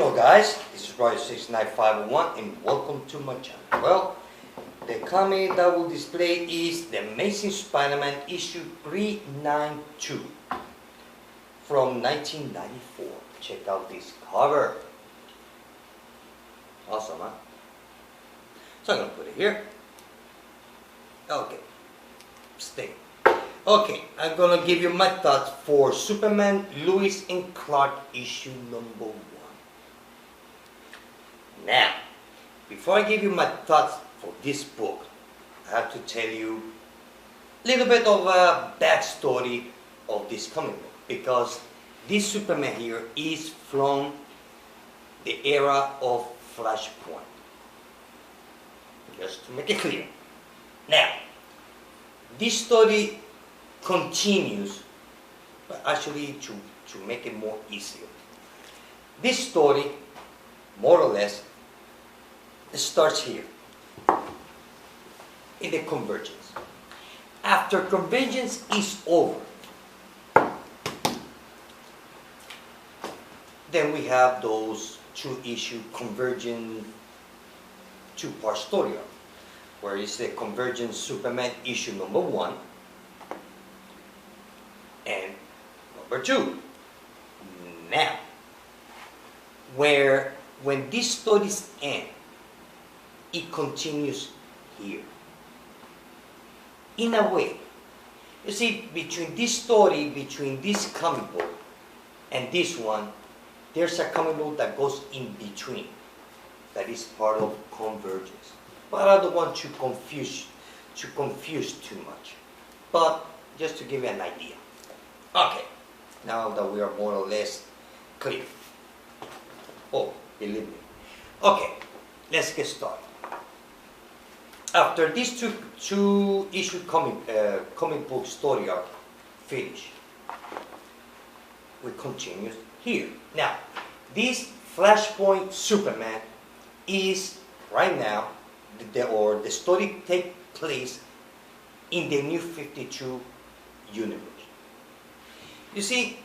Hello guys, this is Lois 69501 and welcome to my channel. Well, the comic that will display is The Amazing Spider-Man issue 392 from 1994. Check out this cover. Awesome, huh? So I'm going to put it here. Okay, stay. Okay, I'm going to give you my thoughts for Superman, Lois and Clark issue number 1. Now, before I give you my thoughts for this book, I have to tell you a little bit of a backstory of this comic book, because this Superman here is from the era of Flashpoint. Just to make it clear. Now, this story continues, but actually to make it more easier. This story, more or less, starts here, in the Convergence. After Convergence is over, then we have those 2-issue Convergence 2-part story arc, where it's the Convergence Superman issue number 1 and number 2. Now, when these stories end, it continues here. In a way, you see, between this story, between this comic book and this one, there's a comic book that goes in between, that is part of Convergence. But I don't want to confuse too much. But just to give you an idea. Okay, now that we are more or less clear. Oh, believe me. Okay, let's get started. After these two issue comic book story arc finish, we continue here. Now, this Flashpoint Superman is right now, the story takes place in the New 52 universe. You see,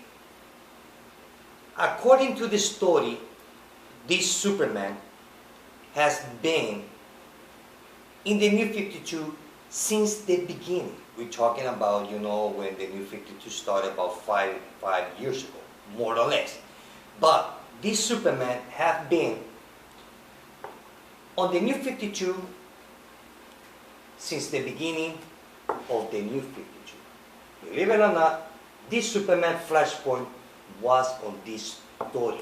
according to the story, this Superman has been in the New 52 since the beginning. We're talking about, you know, when the New 52 started about five years ago, more or less. But this Superman has been on the New 52 since the beginning of the New 52. Believe it or not, this Superman Flashpoint was on this story.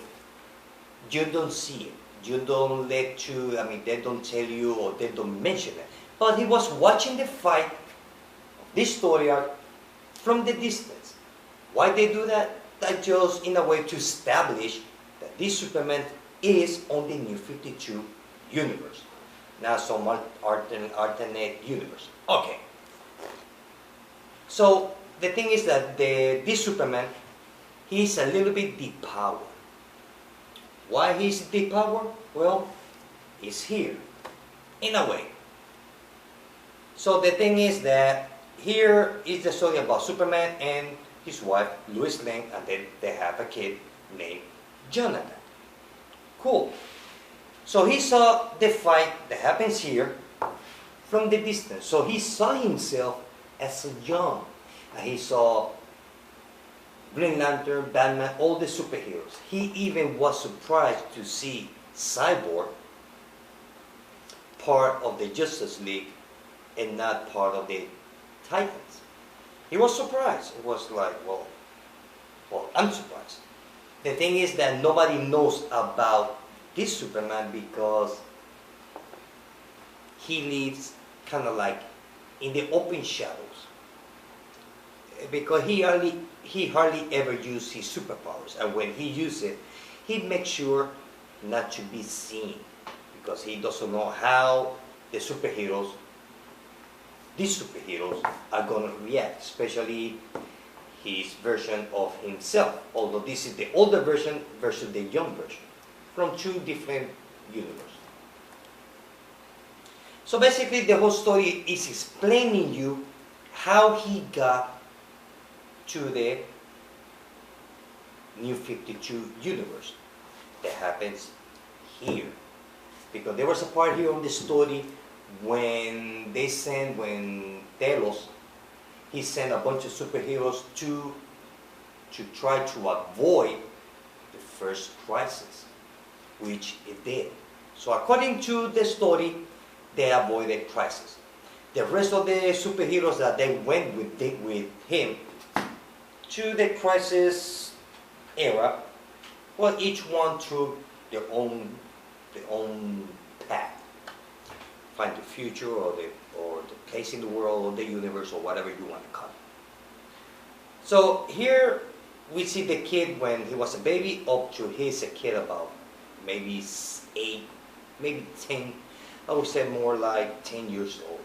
You don't see it. You don't they don't tell you or they don't mention it. But he was watching the fight of this story arc from the distance. Why they do that? That just in a way to establish that this Superman is on the New 52 universe. Not some alternate universe. Okay. So the thing is that this Superman, he's a little bit depowered. Why he's depowered? Well, he's here, in a way. So the thing is that here is the story about Superman and his wife, Lois Lane, and then they have a kid named Jonathan. Cool. So he saw the fight that happens here from the distance. So he saw himself as a young, and he saw Green Lantern, Batman, all the superheroes. He even was surprised to see Cyborg part of the Justice League and not part of the Titans. He was surprised. It was like, well, I'm surprised. The thing is that nobody knows about this Superman because he lives kind of like in the open shadows. Because he hardly ever uses his superpowers, and when he uses it, he makes sure not to be seen, because he doesn't know how these superheroes are going to react, especially his version of himself, although this is the older version versus the young version, from 2 different universes. So basically the whole story is explaining you how he got to the New 52 universe. that happens here. Because there was a part here on the story when Telos, he sent a bunch of superheroes to try to avoid the first crisis, which it did. So according to the story, they avoided crisis. The rest of the superheroes that they went with him to the crisis era, well, each one took their own path. Find the future or the place in the world or the universe or whatever you want to call it. So here we see the kid when he was a baby up to he's a kid about maybe 8, maybe 10, I would say more like 10 years old.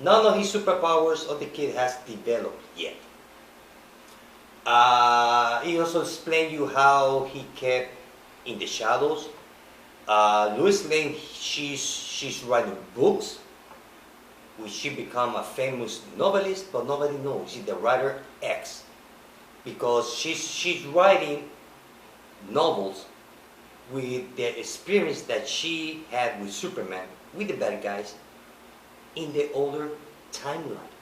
None of his superpowers of the kid has developed yet. He also explained you how he kept in the shadows. Lois Lane, she's writing books, which she become a famous novelist, but nobody knows. She's the writer X, because she's writing novels with the experience that she had with Superman, with the bad guys, in the older timeline.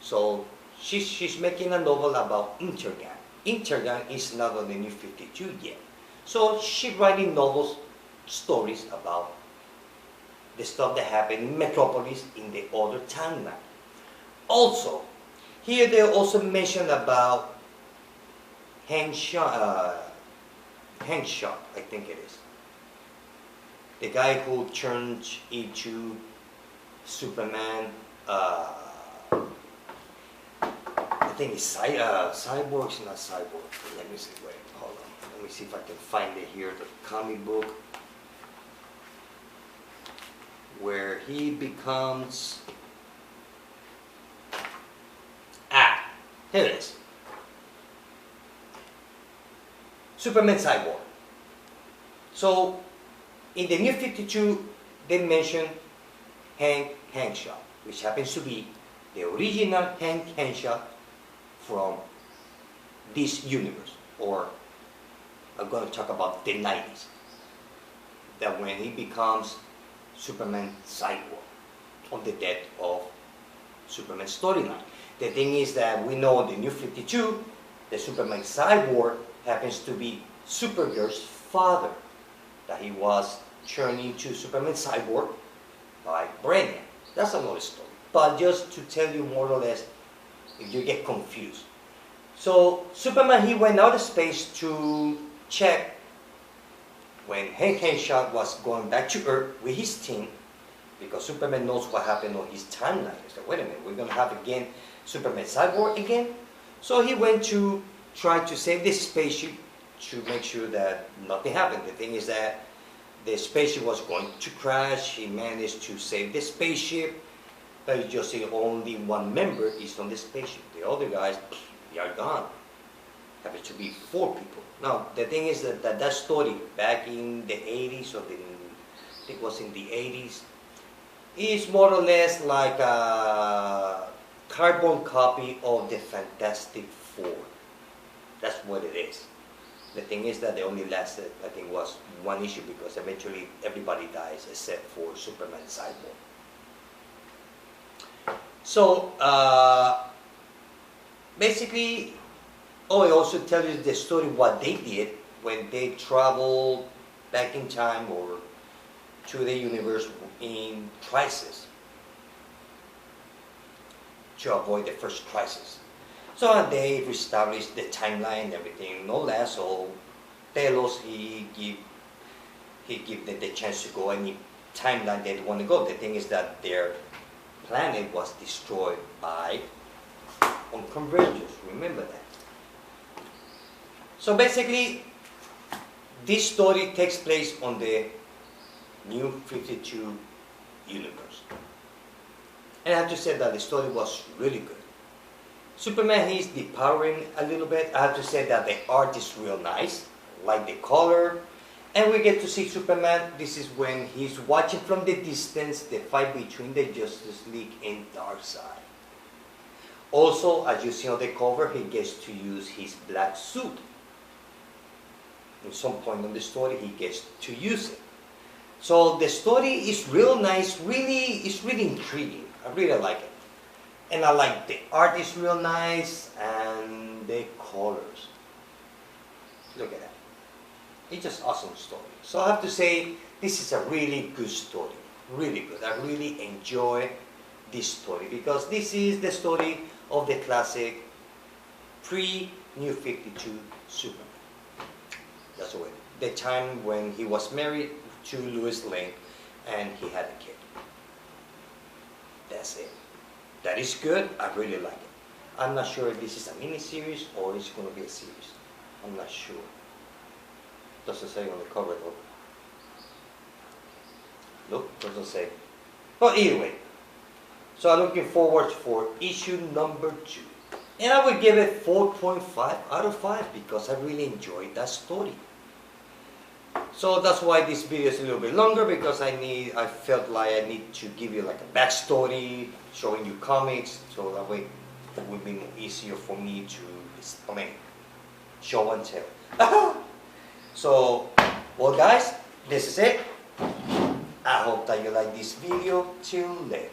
So she's making a novel about Intergang. Intergang is not on the New 52 yet. So she's writing novels, stories about the stuff that happened in Metropolis in the older timeline. Also, here they also mention about Hangshot, I think it is. The guy who turned into Superman, I think it's Cyborg's not Cyborg. Let me see, wait, hold on. Let me see if I can find it here, the comic book, where he becomes, here it is. Superman Cyborg. So, in the New 52, they mention Hank Henshaw, which happens to be the original Hank Henshaw from this universe, or I'm going to talk about the 90s, that when he becomes Superman Cyborg on the death of Superman storyline. The thing is that we know in the New 52, the Superman Cyborg happens to be Supergirl's father, that he was turned into Superman Cyborg by Brainiac. That's another story. But just to tell you more or less, if you get confused. So Superman, he went out of space to check when Hank Henshaw was going back to Earth with his team, because Superman knows what happened on his timeline. He said, wait a minute, we're going to have again Superman Cyborg again? So he went to try to save this spaceship to make sure that nothing happened. The thing is that the spaceship was going to crash. He managed to save the spaceship, but you just see only one member is on the spaceship. The other guys, they are gone. Happens to be 4 people. Now, the thing is that story back in the 80s, or I think it was in the 80s, is more or less like a carbon copy of the Fantastic Four. That's what it is. The thing is that they only lasted, I think, was 1 issue, because eventually everybody dies except for Superman Cyborg. So, basically, I also tell you the story what they did when they traveled back in time or to the universe in crisis to avoid the first crisis. So they reestablished the timeline and everything, no less. So Telos, he give them the chance to go any timeline they want to go. The thing is that their planet was destroyed by Convergence. Remember that. So basically, this story takes place on the New 52 universe. And I have to say that the story was really good. Superman, he's depowering a little bit. I have to say that the art is real nice, like the color. And we get to see Superman. This is when he's watching from the distance the fight between the Justice League and Darkseid. Also, as you see on the cover, he gets to use his black suit. at some point in the story he gets to use it. So the story is real nice, it's really intriguing. I really like it. And I like the art is real nice and the colors. Look at that. It's just awesome story. So I have to say this is a really good story. Really good. I really enjoy this story because this is the story of the classic pre-New 52 Superman. That's the way. The time when he was married to Lois Lane and he had a kid. That's it. That is good. I really like it. I'm not sure if this is a mini-series or it's going to be a series. I'm not sure. Doesn't say on the cover though. Look, doesn't say. But anyway, so I'm looking forward for issue number 2. And I would give it 4.5 out of 5 because I really enjoyed that story. So that's why this video is a little bit longer because I felt like I need to give you like a backstory, showing you comics, so that way it would be easier for me to show and tell. So, well guys, this is it. I hope that you like this video. Till then.